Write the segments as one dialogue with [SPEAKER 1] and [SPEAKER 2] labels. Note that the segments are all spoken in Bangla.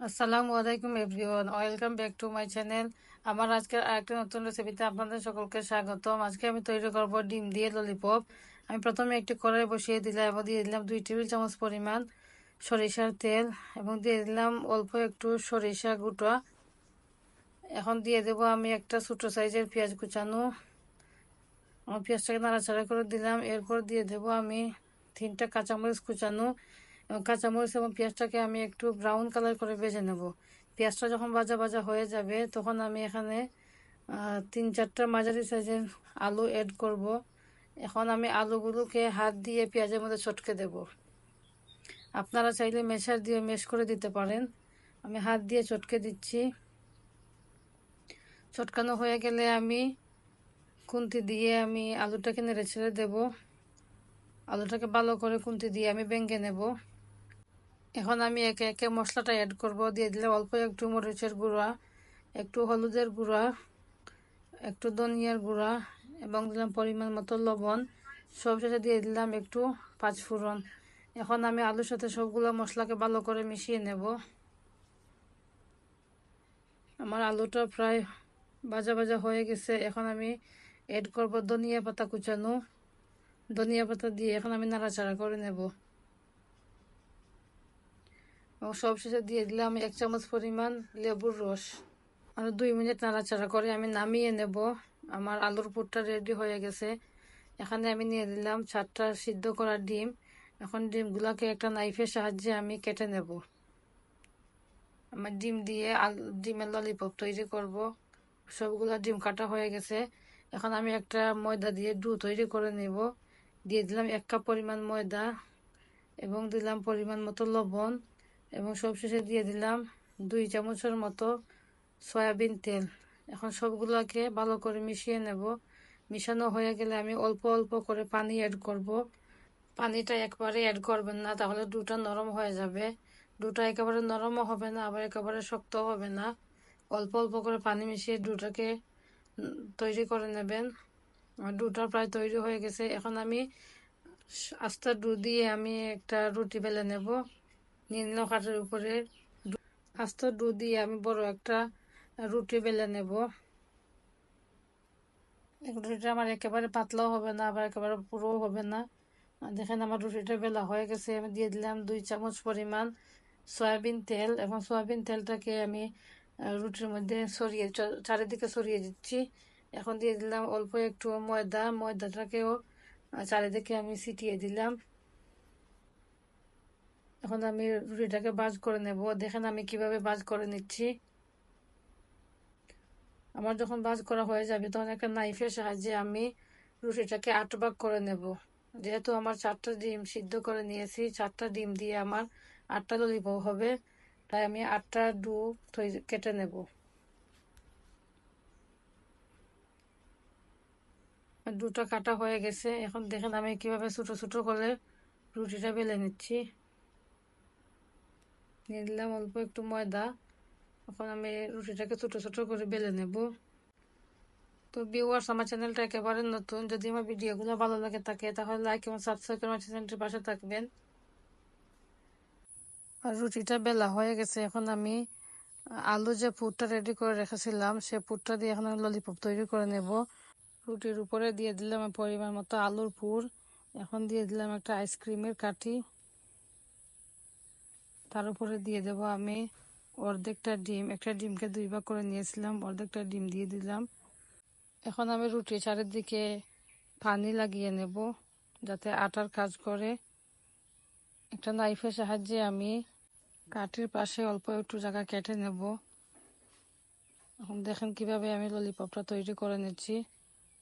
[SPEAKER 1] আসসালামু আলাইকুম everyone, welcome back to my channel. আমার আজকে আরেকটা নতুন রেসিপিতে আপনাদের সকলকে স্বাগতম। আজকে আমি তৈরি করব ডিম দিয়ে ললিপপ। আমি প্রথমে একটি কড়াই বসিয়ে দিলাম এবং দিয়ে দিলাম 2 টেবিল চামচ পরিমাণ সরিষার তেল এবং দিয়ে দিলাম অল্প একটু সরিষা গুঁটো। এখন দিয়ে দেব আমি একটা ছোটো সাইজের পেঁয়াজ কুচানো। পেঁয়াজটাকে নাড়াচাড়া করে দিলাম। এরপর দিয়ে দেব আমি 3টা কাঁচামরিচ কুচানো এবং কাঁচামরিচ এবং পেঁয়াজটাকে আমি একটু ব্রাউন কালার করে ভেজে নেব। পেঁয়াজটা যখন ভাজা ভাজা হয়ে যাবে তখন আমি এখানে 3-4টা মাঝারি সাইজের আলু অ্যাড করব। এখন আমি আলুগুলোকে হাত দিয়ে পেঁয়াজের মধ্যে চটকে দেব। আপনারা চাইলে মেশার দিয়ে মেশ করে দিতে পারেন। আমি হাত দিয়ে চটকে দিচ্ছি। চটকানো হয়ে গেলে আমি খুন্তি দিয়ে আমি আলুটাকে নেড়ে ছেড়ে দেব। আলুটাকে ভালো করে খুন্তি দিয়ে আমি ভেঙে নেব। এখন আমি একে একে মশলাটা অ্যাড করব। দিয়ে দিলে অল্প একটু মরিচের গুঁড়া, একটু হলুদের গুঁড়া, একটু ধনিয়ার গুঁড়া এবং দিলাম পরিমাণ মতো লবণ। সবশেষে দিয়ে দিলাম একটু পাঁচফোড়ন। এখন আমি আলুর সাথে সবগুলো মশলাকে ভালো করে মিশিয়ে নেব। আমার আলুটা প্রায় ভাজা ভাজা হয়ে গেছে। এখন আমি অ্যাড করব ধনিয়া পাতা কুচানো। ধনিয়া পাতা দিয়ে এখন আমি নাড়াচাড়া করে নেব এবং সবশেষে দিয়ে দিলাম 1 চামচ পরিমাণ লেবুর রস। আর 2 মিনিট নাড়াচাড়া করে আমি নামিয়ে নেব। আমার আলুর পুরটা রেডি হয়ে গেছে। এখানে আমি নিয়ে দিলাম 4টা সিদ্ধ করা ডিম। এখন ডিমগুলোকে একটা নাইফের সাহায্যে আমি কেটে নেব। আমার ডিম দিয়ে ডিমের ললিপপ তৈরি করব। সবগুলো ডিম কাটা হয়ে গেছে। এখন আমি একটা ময়দা দিয়ে ডো তৈরি করে নেব। দিয়ে দিলাম 1 কাপ পরিমাণ ময়দা এবং দিলাম পরিমাণ মতো লবণ এবং সবশেষে দিয়ে দিলাম 2 চামচের মতো সয়াবিন তেল। এখন সবগুলোকে ভালো করে মিশিয়ে নেব। মিশানো হয়ে গেলে আমি অল্প অল্প করে পানি অ্যাড করব। পানিটা একবারে অ্যাড করবেন না, তাহলে ডোটা নরম হয়ে যাবে। ডোটা একেবারে নরমও হবে না, আবার একেবারে শক্তও হবে না। অল্প অল্প করে পানি মিশিয়ে ডোটাকে তৈরি করে নেবেন। আমার ডোটা প্রায় তৈরি হয়ে গেছে। এখন আমি আস্তে ডো দিয়ে আমি একটা রুটি বেলে নেব। নিয়ে নিলাম কাঠের উপরে। আস্তে ডো দিয়ে আমি বড় একটা রুটি বেলে নেব। রুটিটা আমার একেবারে পাতলাও হবে না, আবার একেবারে পুরোও হবে না। দেখেন আমার রুটিটা বেলা হয়ে গেছে। আমি দিয়ে দিলাম 2 চামচ পরিমাণ সয়াবিন তেল এবং সয়াবিন তেলটাকে আমি রুটির মধ্যে ছড়িয়ে চারিদিকে ছড়িয়ে দিচ্ছি। এখন দিয়ে দিলাম অল্প একটু ময়দাটাকেও চারিদিকে আমি ছিটিয়ে দিলাম। এখন আমি রুটিটাকে ভাজ করে নেব। দেখেন আমি কিভাবে ভাজ করে নিচ্ছি। আমার যখন ভাজ করা হয়ে যাবে তখন একটা নাইফের সাহায্যে আমি রুটিটাকে 8 ভাগ করে নেব। যেহেতু আমার 4টা ডিম সিদ্ধ করে নিয়েছি, 4টা ডিম দিয়ে আমার 8টা ললিপপ হবে, তাই আমি 8টা ডো কেটে নেব। ডোটা কাটা হয়ে গেছে। এখন দেখেন আমি কিভাবে ছোট ছোট করে রুটিটা বেলে নিচ্ছি। নিয়ে দিলাম অল্প একটু ময়দা। এখন আমি রুটিটাকে ছোট ছোট করে বেলে নেব। তো ভিউয়ার্স, আমার চ্যানেলটা একেবারে নতুন। যদি আমার ভিডিওগুলো ভালো লাগে থাকে তাহলে লাইক এবং সাবস্ক্রাইব করে আমার চ্যানেলটির পাশে থাকবেন। আর রুটিটা বেলা হয়ে গেছে। এখন আমি আলু যে পুরটা রেডি করে রেখেছিলাম সে পুরটা দিয়ে এখন আমি ললিপপ তৈরি করে নেব। রুটির উপরে দিয়ে দিলাম পরিমাণ মতো আলুর পুর। এখন দিয়ে দিলাম একটা আইসক্রিমের কাঠি। তার উপরে দিয়ে দেব আমি অর্ধেকটা ডিম। একটা ডিমকে 2 ভাগ করে নিয়েছিলাম, অর্ধেকটা ডিম দিয়ে দিলাম। এখন আমি রুটি চারিদিকে পানি লাগিয়ে নেব যাতে আটার কাজ করে। একটা নাইফের সাহায্যে আমি কাঠির পাশে অল্প একটু জায়গা কেটে নেব। এখন দেখেন কিভাবে আমি ললিপপটা তৈরি করে নিচ্ছি।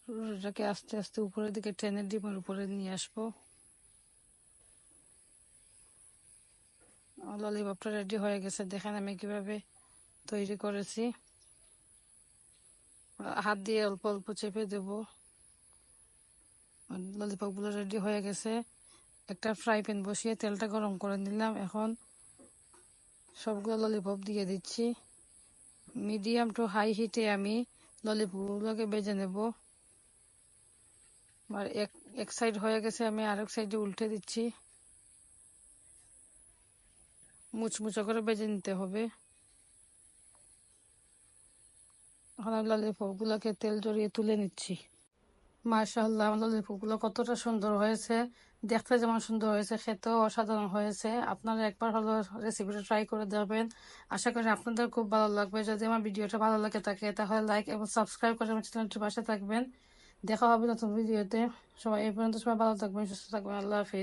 [SPEAKER 1] রুটিটাকে আস্তে আস্তে উপরের দিকে টেনে ডিমের উপরে নিয়ে আসবো। ললিপপটা রেডি হয়ে গেছে। দেখেন আমি কিভাবে তৈরি করেছি। হাত দিয়ে অল্প অল্প চেপে দেব। ললিপপগুলো রেডি হয়ে গেছে। একটা ফ্রাই প্যান বসিয়ে তেলটা গরম করে নিলাম। এখন সবগুলো ললিপপ দিয়ে দিচ্ছি। মিডিয়াম টু হাই হিটে আমি ললিপপগুলোকে ভেজে নেব। আর এক সাইড হয়ে গেছে, আমি আরেক সাইডে উল্টে দিচ্ছি। মুচমুচো করে ভেজে নিতে হবে। এখন আমি ললিপপগুলোকে তেল জড়িয়ে তুলে নিচ্ছি। মাশাআল্লাহ, আমার ললিপপগুলো কতটা সুন্দর হয়েছে, দেখতে যেমন সুন্দর হয়েছে, খেতেও অসাধারণ হয়েছে। আপনারা একবার হলো রেসিপিটা ট্রাই করে দেখবেন, আশা করি আপনাদের খুব ভালো লাগবে। যদি আমার ভিডিওটা ভালো লাগে থাকে তাহলে লাইক এবং সাবস্ক্রাইব করে আমার চ্যানেলটির পাশে থাকবেন। দেখা হবে নতুন ভিডিওতে। সবাই এই পর্যন্ত সবাই ভালো থাকবেন, সুস্থ থাকবেন। আল্লাহ হাফিজ।